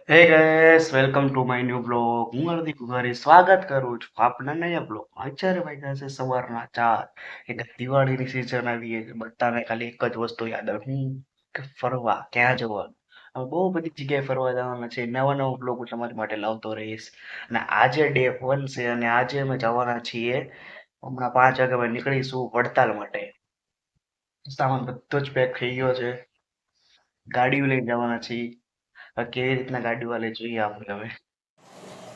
હે guys welcome to my new blog હું હાર્દિક કુમારી સ્વાગત કરું છું આપના નયા બ્લોગ અત્યારે વાગ્યા છે સવારના 4 એક દિવાળીની સિઝન આવી છે બધાને ખાલી એક જ વસ્તુ યાદ આવે હું કે ફરવા ક્યાં જવાનું હવે બહુ બધી જગ્યાએ ફરવા જવાના છે નવા નવા બ્લોગ હું તમારી માટે લાવતો રહીશ અને આજે ડે 1 છે અને આજે અમે જવાના છીએ હમણાં 5 વાગે અમે નીકળીશું વડતાલ માટે સામાન બધો જ પેક થઈ ગયો છે ગાડીઓ લઈને જવાના છીએ હવે કેવી રીતના ગાડીઓ વાલે જોઈએ આપણે હવે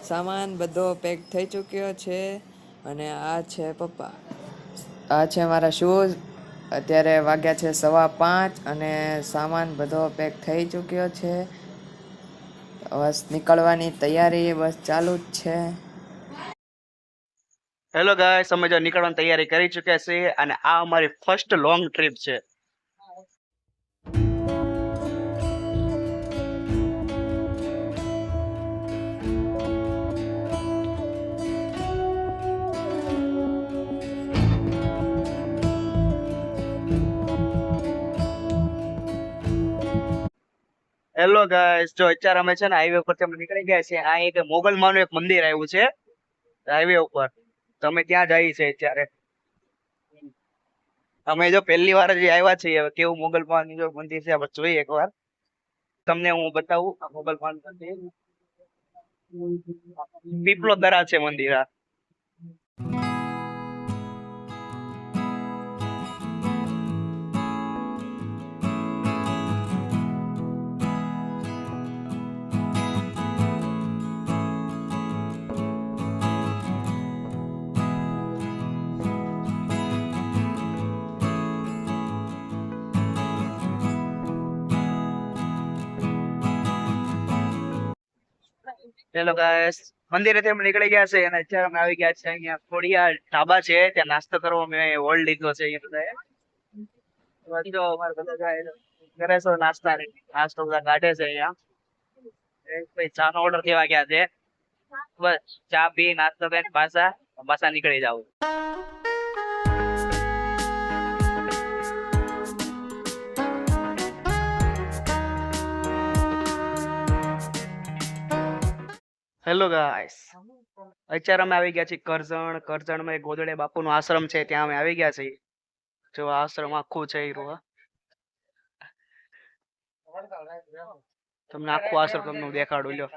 સામાન બધો પેક થઈ ચૂક્યો છે અને આ છે પપ્પા. આ છે મારા શૂઝ. અત્યારે વાગ્યા છે 5:15 અને સામાન બધો પેક થઈ ચૂક્યો છે. બસ નીકળવાની તૈયારી બસ ચાલુ જ છે. હેલો ગાઈસ અમે જો નીકળવાની તૈયારી કરી ચૂક્યા છીએ અને આ અમારી ફર્સ્ટ લોંગ ટ્રીપ છે. હેલો ગાઈસ જો અત્યારે અમે છે ને હાઈવે પરથી અમે નીકળી ગયા છીએ આ એક મોગલમાનું એક મંદિર આવ્યું છે હાઈવે ઉપર તો અમે ત્યાં જઈએ છીએ અત્યારે અમે જો પહેલી વાર જ આવ્યા છીએ હવે કેવું મોગલમાનું જો મંદિર છે આપણે જોઈએ એકવાર તમને હું બતાવું આ મોગલમાનું મંદિર પીપળોદરા છે મંદિર આ હેલો ગાઈસ મંદિરેથી અમે નીકળી ગયા છે અને અત્યારે અમે આવી ગયા છે અહીંયા ખોડિયાર ઢાબા છે ત્યાં નાસ્તો કરવા અમે હોલ્ડ લીધો છે અહીંયા બધાએ જો અમારે બધા જાય કરે છે નાસ્તો બધા કાઢે છે અહીંયા ભાઈ ચા નો ઓર્ડર કેવા ગયા છે બસ ચા પી નાસ્તો કરીને પાછા પાછા નીકળી જાવ હેલો ગાઈસ અત્યારે અમે આવી ગયા છીએ કરજણમાં એક ગોદડે બાપુનો આશ્રમ છે ત્યાં અમે આવી ગયા છીએ જો આ આશ્રમ આખું છે ઈ રહ્યો. તમને આખું આશ્રમ તમને હું દેખાડું લ્યો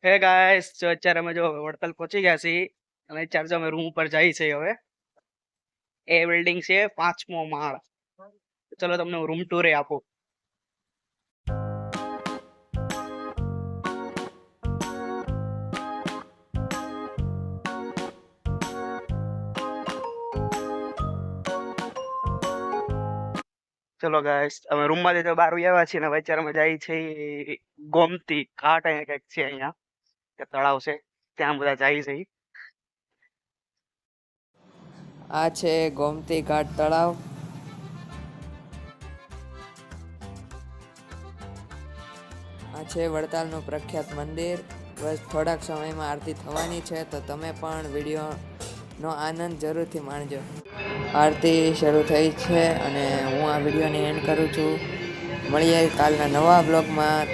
હે ગાઈસ જો અત્યારે અમે જો વડતાલ પહોંચી ગયા છીએ અને અત્યારે જો અમે રૂમ ઉપર જઈએ છીએ હવે એ બિલ્ડિંગ છે 5મો માળ ચલો તમને હું રૂમ ટૂર આપું ચલો ગાઈસ અમે રૂમ માંથી તો બહાર આવ્યા છીએ ને હવે અત્યારે અમે જઈએ છીએ ગોમતી ઘાટ અહીંયા કંઈક છે અહીંયા કે તળાવ છે ત્યાં બધા જઈએ છીએ આ છે ગોમતી ઘાટ તળાવ. આ છે વડતાલનું પ્રખ્યાત મંદિર. બસ થોડાક સમયમાં આરતી થવાની છે તો તમે પણ વિડીયોનો આનંદ જરૂરથી માણજો. આરતી શરૂ થઈ છે અને હું આ વિડીયોને એન્ડ કરું છું. મળીએ કાલના નવા બ્લોગમાં.